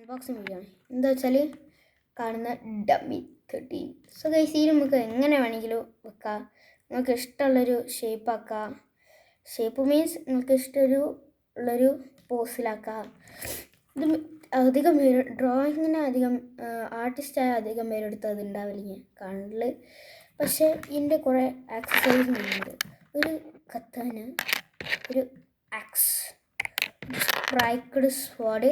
Unboxing video ആണ്. എന്താ വെച്ചാൽ കാണുന്ന ഡമ്മി 13. സോ ഗൈസ്, ഈ നമുക്ക് എങ്ങനെ വേണമെങ്കിലും വെക്കാം. നിങ്ങൾക്ക് ഇഷ്ടമുള്ളൊരു ഷേപ്പ് ആക്കാം. ഷേപ്പ് മീൻസ് നിങ്ങൾക്ക് ഇഷ്ടമുള്ളൊരു പോസിലാക്കാം. ഇത് അധികം പേര് ഡ്രോയിങ്ങിന് അധികം ആർട്ടിസ്റ്റായ അധികം പേരെടുത്ത് അത് ഉണ്ടാവില്ല കാണൽ. പക്ഷേ ഇതിൻ്റെ കുറേ ആക്സസറീസ് ഉണ്ട്. ഒരു കത്താന, ഒരു ആക്സ്, സ്ട്രൈക്കഡ് സ്വാഡ്,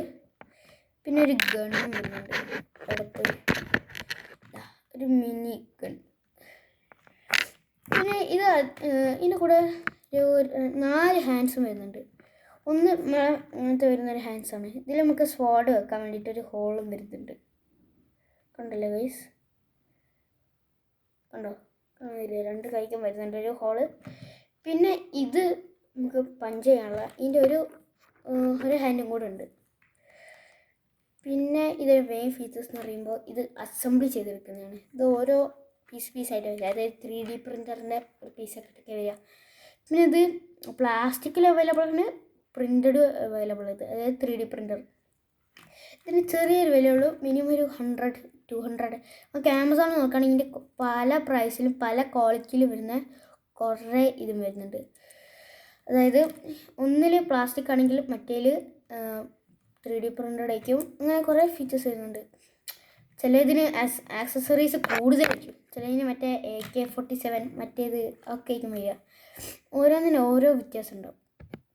പിന്നെ ഒരു ഗണ്ണും വരുന്നുണ്ട്. അടുത്ത് ഒരു മിനി ഗൺ. പിന്നെ ഇതിൻ്റെ കൂടെ ഒരു 4 ഹാൻഡ്സും വരുന്നുണ്ട്. ഒന്ന് അങ്ങനത്തെ വരുന്നൊരു ഹാൻഡ്സാണ്. ഇതിൽ നമുക്ക് സ്വാഡ് വെക്കാൻ വേണ്ടിയിട്ടൊരു ഹോളും വരുന്നുണ്ട്. കണ്ടല്ലേ ഗൈസ്? കണ്ടോ? 2 കൈക്കും വരുന്നുണ്ട് ഒരു ഹോള്. പിന്നെ ഇത് നമുക്ക് പഞ്ച് ചെയ്യാനുള്ള ഇതിൻ്റെ ഒരു ഹാൻഡും കൂടെ ഉണ്ട്. പിന്നെ ഇതൊരു മെയിൻ ഫീച്ചേഴ്സ് എന്ന് പറയുമ്പോൾ ഇത് അസംബിൾ ചെയ്തെടുക്കുന്നതാണ്. ഇത് ഓരോ പീസായിട്ട് വരിക. അതായത് 3D പ്രിൻ്ററിൻ്റെ ഒരു പീസൊക്കെ വരിക. പിന്നെ ഇത് പ്ലാസ്റ്റിക്കിൽ അവൈലബിൾ ആണ്, പ്രിൻ്റഡ് അവൈലബിൾ ഇത്. അതായത് 3D പ്രിൻ്റർ. ഇതിന് ചെറിയൊരു വിലയുള്ളൂ. മിനിമം ഒരു 100-200. നമുക്ക് ആമസോണിൽ നോക്കുകയാണെങ്കിൽ ഇതിൻ്റെ പല പ്രൈസിലും പല ക്വാളിറ്റിയിലും വരുന്ന കുറേ ഇതും വരുന്നുണ്ട്. അതായത് ഒന്നിൽ പ്ലാസ്റ്റിക് ആണെങ്കിൽ മറ്റേൽ 3D പ്രിൻ്റഡ് ആയിരിക്കും. അങ്ങനെ കുറേ ഫീച്ചേഴ്സ് വരുന്നുണ്ട്. ചിലതിന് ആക്സസറീസ് കൂടുതലായിരിക്കും. ചിലതിന് മറ്റേ AK-47 മറ്റേത് ഒക്കെ ആയിരിക്കും വരിക. ഓരോന്നിനും ഓരോ വ്യത്യാസം ഉണ്ടാവും.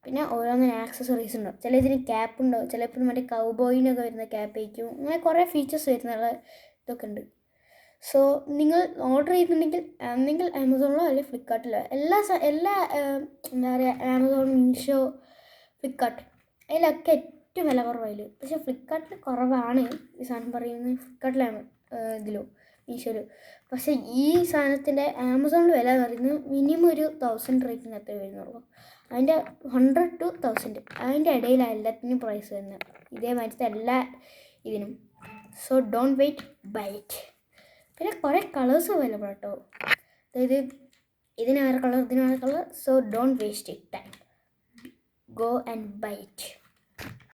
പിന്നെ ഓരോന്നിനും ആക്സസറീസ് ഉണ്ടാവും. ചിലതിന് ക്യാപ്പ് ഉണ്ടാവും. ചിലപ്പോൾ മറ്റേ കൗബോയിനൊക്കെ വരുന്ന ക്യാപ്പ് ആയിരിക്കും. അങ്ങനെ കുറേ ഫീച്ചേഴ്സ് വരുന്നുള്ള ഇതൊക്കെ ഉണ്ട്. സോ നിങ്ങൾ ഓർഡർ ചെയ്യുന്നുണ്ടെങ്കിൽ ഒന്നെങ്കിൽ ആമസോണിലോ അല്ലെങ്കിൽ ഫ്ലിപ്കാർട്ടിലോ എല്ലാ എന്താ പറയുക, ആമസോൺ, മീഷോ, ഫ്ലിപ്കാർട്ട് അതിലൊക്കെ ഏറ്റവും വില കുറവായാലും. പക്ഷേ ഫ്ലിപ്കാർട്ടിൽ കുറവാണ് ഈ സാധനം പറയുന്നത്. ഫ്ലിപ്കാർട്ടിലാണ് ഇതിലോ മീഷോയിലോ. പക്ഷേ ഈ സാധനത്തിൻ്റെ ആമസോണിൽ വില പറയുന്നത് മിനിമം ഒരു 1000 റേറ്റിനകത്തേ വരുന്നുള്ളൂ. അതിൻ്റെ 100-1000 അതിൻ്റെ ഇടയിലാണ് എല്ലാത്തിനും പ്രൈസ് വരുന്നത്. ഇതേമാതിരത്തെ എല്ലാ ഇതിനും. So don't wait, buy it. പിന്നെ കുറേ കളേഴ്സ് അവൈലബിൾ കേട്ടോ. അതായത് ഇതിന് വേറെ കളർ, ഇതിന് വേറെ colour. So don't waste it time. Go and buy it.